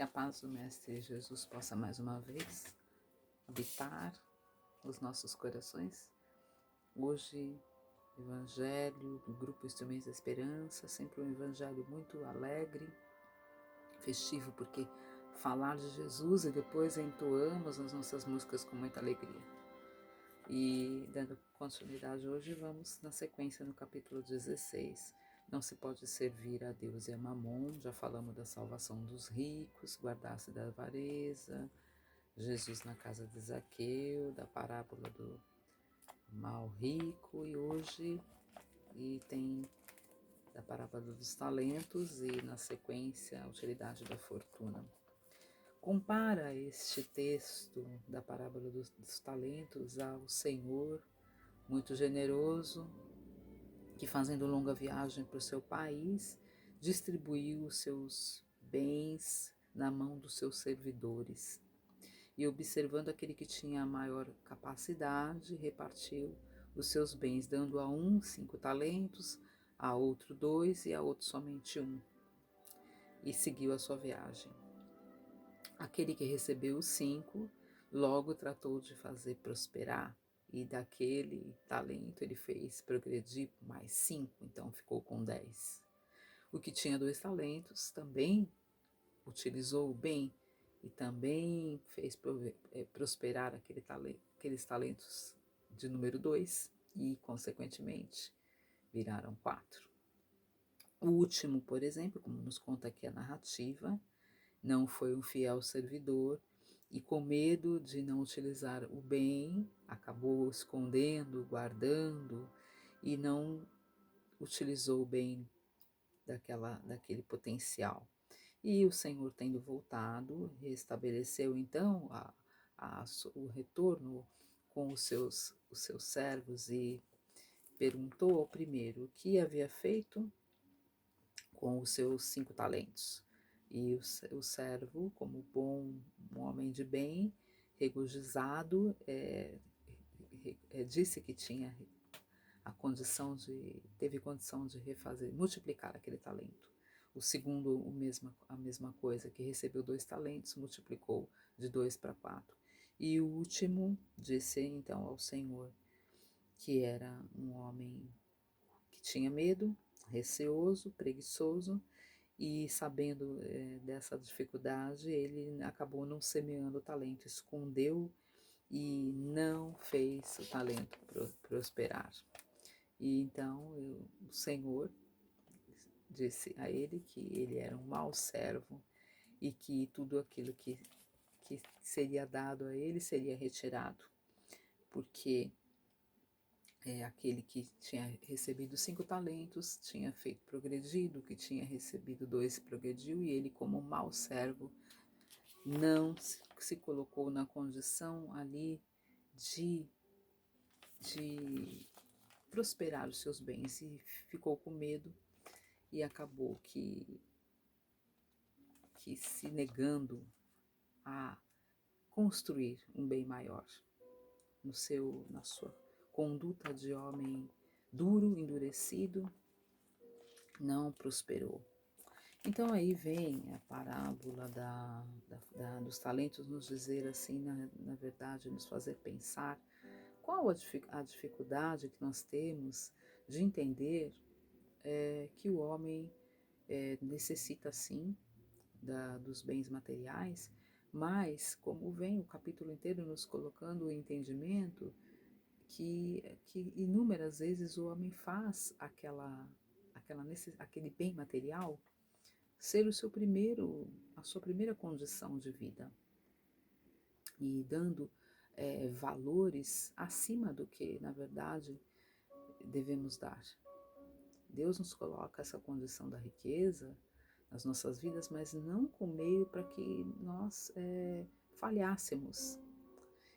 Que a paz do Mestre Jesus possa mais uma vez habitar os nossos corações. Hoje, Evangelho do Grupo Instrumentos da Esperança, sempre um Evangelho muito alegre, festivo, porque falar de Jesus e depois entoamos as nossas músicas com muita alegria. E dando continuidade hoje, vamos na sequência no capítulo 16. Não se pode servir a Deus e a Mamon. Já falamos da salvação dos ricos, guardar-se da avareza, Jesus na casa de Zaqueu, da parábola do mal rico, e hoje tem da parábola dos talentos e na sequência a utilidade da fortuna. Compara este texto da parábola dos talentos ao Senhor muito generoso, que fazendo longa viagem para o seu país, distribuiu os seus bens na mão dos seus servidores. E observando aquele que tinha a maior capacidade, repartiu os seus bens, dando a um 5 talentos, a outro 2 e a outro somente 1. E seguiu a sua viagem. Aquele que recebeu os 5, logo tratou de fazer prosperar, e daquele talento ele fez progredir mais 5, então ficou com 10. O que tinha 2 talentos também utilizou bem e também fez prosperar aqueles talentos de número 2 e, consequentemente, viraram 4. O último, por exemplo, como nos conta aqui a narrativa, não foi um fiel servidor e, com medo de não utilizar o bem, acabou escondendo, guardando e não utilizou o bem daquele potencial. E o Senhor, tendo voltado, restabeleceu então o retorno com os seus servos e perguntou ao primeiro o que havia feito com os seus 5 talentos. E o servo, como bom um homem de bem, regozijado, disse que tinha teve condição de refazer, multiplicar aquele talento. O segundo, a mesma coisa, que recebeu 2 talentos, multiplicou de 2 para 4. E o último disse então ao Senhor, que era um homem que tinha medo, receoso, preguiçoso, e sabendo dessa dificuldade, ele acabou não semeando o talento, escondeu e não fez o talento prosperar. E então o Senhor disse a ele que ele era um mau servo e que tudo aquilo que seria dado a ele seria retirado, porque aquele que tinha recebido 5 talentos tinha feito progredido, o que tinha recebido 2 progrediu, e ele, como um mau servo, não se colocou na condição ali de prosperar os seus bens e ficou com medo e acabou que se negando a construir um bem maior na sua conduta de homem duro, endurecido, não prosperou. Então aí vem a parábola dos talentos nos dizer assim, na verdade, nos fazer pensar qual a dificuldade que nós temos de entender que o homem necessita sim dos bens materiais, mas como vem o capítulo inteiro nos colocando o entendimento que inúmeras vezes o homem faz aquele bem material ser a sua primeira condição de vida, e dando valores acima do que, na verdade, devemos dar. Deus nos coloca essa condição da riqueza nas nossas vidas, mas não com meio para que nós falhássemos.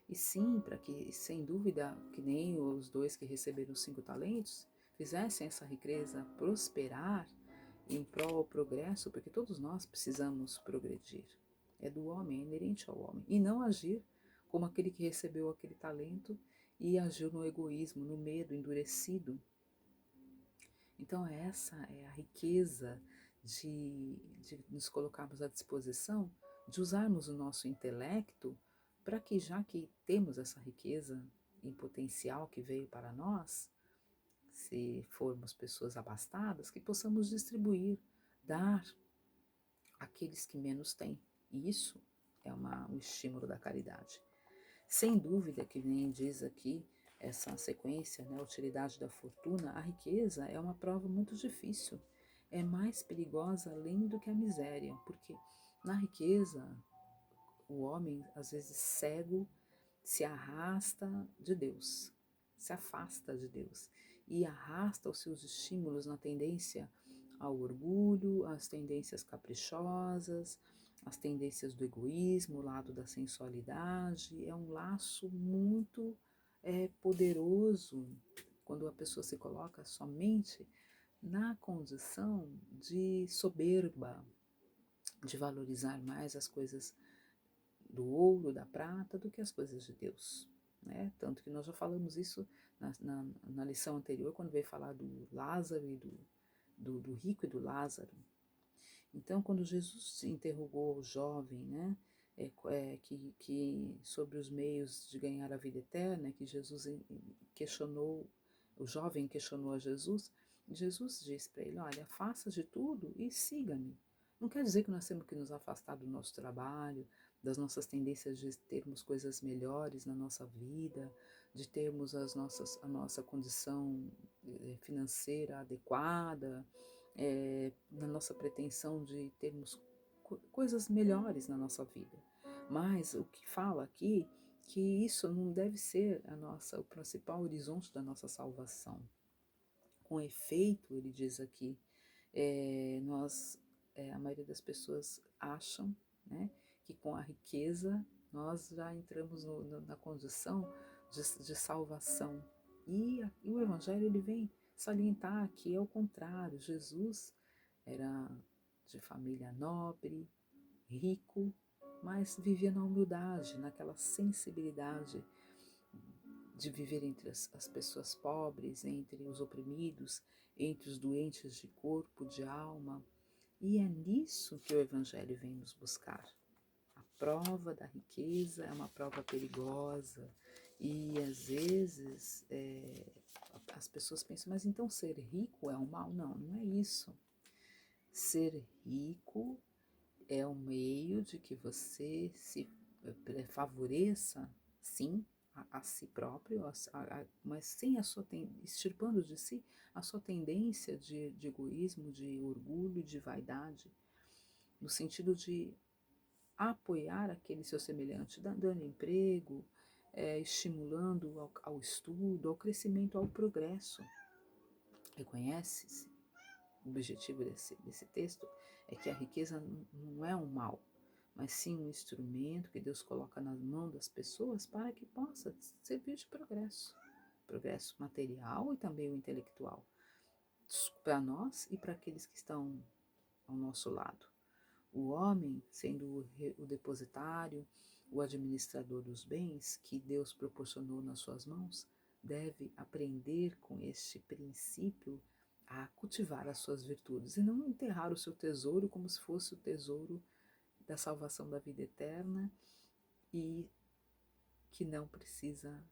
E sim, para que, sem dúvida, que nem os 2 que receberam 5 talentos, fizessem essa riqueza prosperar em prol ao progresso, porque todos nós precisamos progredir. É do homem, é inerente ao homem. E não agir como aquele que recebeu aquele talento e agiu no egoísmo, no medo, endurecido. Então essa é a riqueza de nos colocarmos à disposição de usarmos o nosso intelecto para que, já que temos essa riqueza em potencial que veio para nós, se formos pessoas abastadas, que possamos distribuir, dar àqueles que menos têm. E isso é um estímulo da caridade. Sem dúvida, que nem diz aqui essa sequência, né, a utilidade da fortuna, a riqueza é uma prova muito difícil. É mais perigosa além do que a miséria, porque na riqueza o homem, às vezes cego, se arrasta de Deus, se afasta de Deus e arrasta os seus estímulos na tendência ao orgulho, às tendências caprichosas, às tendências do egoísmo, o lado da sensualidade. É um laço muito poderoso quando a pessoa se coloca somente na condição de soberba, de valorizar mais as coisas do ouro, da prata, do que as coisas de Deus. Né? Tanto que nós já falamos isso na lição anterior, quando veio falar do Lázaro e do rico e do Lázaro. Então, quando Jesus interrogou o jovem, né, que sobre os meios de ganhar a vida eterna, que Jesus questionou, o jovem questionou a Jesus, Jesus disse para ele: olha, faça de tudo e siga-me. Não quer dizer que nós temos que nos afastar do nosso trabalho, das nossas tendências de termos coisas melhores na nossa vida, de termos a nossa condição financeira adequada, na nossa pretensão de termos coisas melhores na nossa vida. Mas o que fala aqui, que isso não deve ser o principal horizonte da nossa salvação. Com efeito, ele diz aqui, a maioria das pessoas acham, né, que com a riqueza nós já entramos na condição de salvação. E o Evangelho ele vem salientar que é o contrário. Jesus era de família nobre, rico, mas vivia na humildade, naquela sensibilidade de viver entre as pessoas pobres, entre os oprimidos, entre os doentes de corpo, de alma. E é nisso que o Evangelho vem nos buscar. A prova da riqueza é uma prova perigosa e às vezes as pessoas pensam, mas então ser rico é um mal? Não, não é isso. Ser rico é um meio de que você se favoreça, sim, a si próprio, mas sem extirpando de si a sua tendência de egoísmo, de orgulho, de vaidade, no sentido de apoiar aquele seu semelhante, dando emprego, estimulando ao estudo, ao crescimento, ao progresso. Reconhece-se? O objetivo desse texto é que a riqueza não é um mal, mas sim um instrumento que Deus coloca na mão das pessoas para que possa servir de progresso material e também o intelectual, para nós e para aqueles que estão ao nosso lado. O homem, sendo o depositário, o administrador dos bens que Deus proporcionou nas suas mãos, deve aprender com este princípio a cultivar as suas virtudes e não enterrar o seu tesouro como se fosse o tesouro da salvação da vida eterna e que não precisa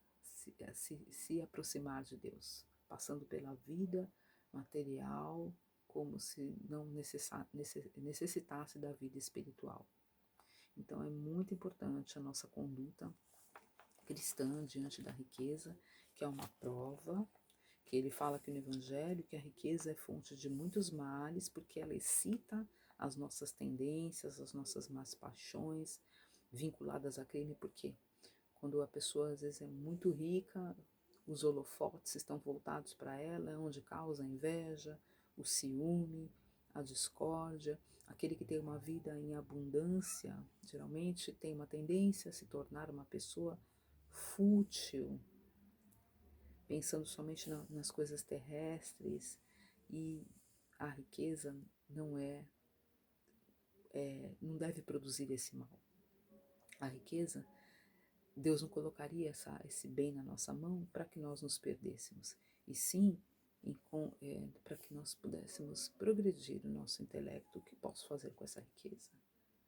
se aproximar de Deus, passando pela vida material como se não necessitasse da vida espiritual. Então é muito importante a nossa conduta cristã diante da riqueza, que é uma prova, que ele fala aqui no Evangelho que a riqueza é fonte de muitos males, porque ela excita as nossas tendências, as nossas más paixões vinculadas a crime, porque quando a pessoa às vezes é muito rica, os holofotes estão voltados para ela, é onde causa a inveja, o ciúme, a discórdia. Aquele que tem uma vida em abundância, geralmente tem uma tendência a se tornar uma pessoa fútil, pensando somente nas coisas terrestres, e a riqueza não deve produzir esse mal. A riqueza, Deus não colocaria esse bem na nossa mão para que nós nos perdêssemos, e sim para que nós pudéssemos progredir o nosso intelecto. O que posso fazer com essa riqueza?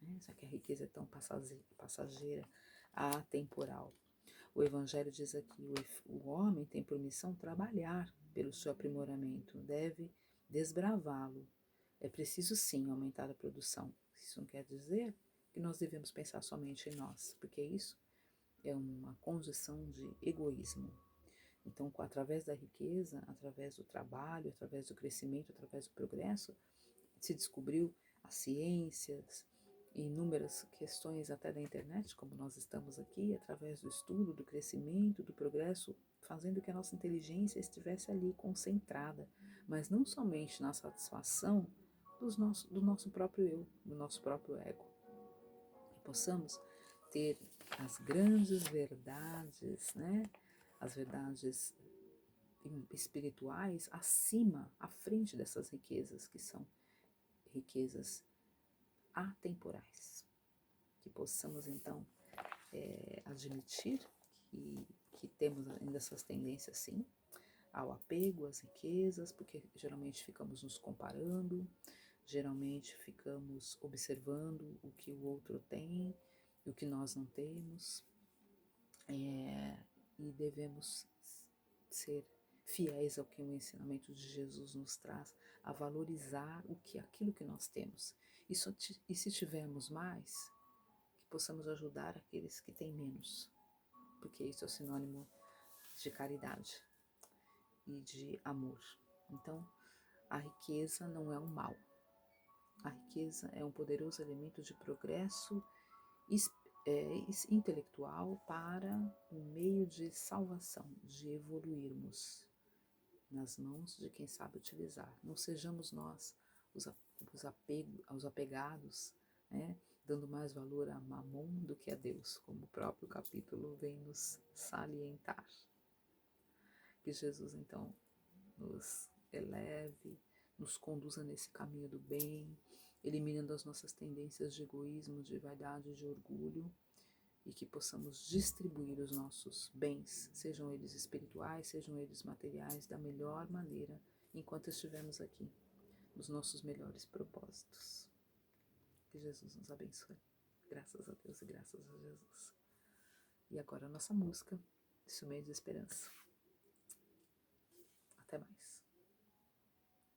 né? Já que a riqueza é tão passageira, atemporal. O Evangelho diz aqui: o homem tem por missão trabalhar pelo seu aprimoramento, deve desbravá-lo. É preciso sim aumentar a produção. Isso não quer dizer que nós devemos pensar somente em nós, porque isso é uma condição de egoísmo. Então, através da riqueza, através do trabalho, através do crescimento, através do progresso, se descobriu as ciências, inúmeras questões até da internet, como nós estamos aqui, através do estudo, do crescimento, do progresso, fazendo que a nossa inteligência estivesse ali concentrada, mas não somente na satisfação do nosso próprio eu, do nosso próprio ego. Que possamos ter as grandes verdades, né? As verdades espirituais acima, à frente dessas riquezas, que são riquezas atemporais. Que possamos, então, admitir que temos ainda essas tendências, sim, ao apego às riquezas, porque geralmente ficamos nos comparando, geralmente ficamos observando o que o outro tem e o que nós não temos, e devemos ser fiéis ao que o ensinamento de Jesus nos traz, a valorizar aquilo que nós temos. E se tivermos mais, que possamos ajudar aqueles que têm menos, porque isso é sinônimo de caridade e de amor. Então, a riqueza não é um mal. A riqueza é um poderoso elemento de progresso intelectual para um meio de salvação, de evoluirmos nas mãos de quem sabe utilizar. Não sejamos nós os apegados, né, dando mais valor a Mamon do que a Deus, como o próprio capítulo vem nos salientar. Que Jesus, então, nos eleve, nos conduza nesse caminho do bem, eliminando as nossas tendências de egoísmo, de vaidade e de orgulho, e que possamos distribuir os nossos bens, sejam eles espirituais, sejam eles materiais, da melhor maneira, enquanto estivermos aqui, nos nossos melhores propósitos. Que Jesus nos abençoe. Graças a Deus e graças a Jesus. E agora a nossa música, Sumeio de Esperança.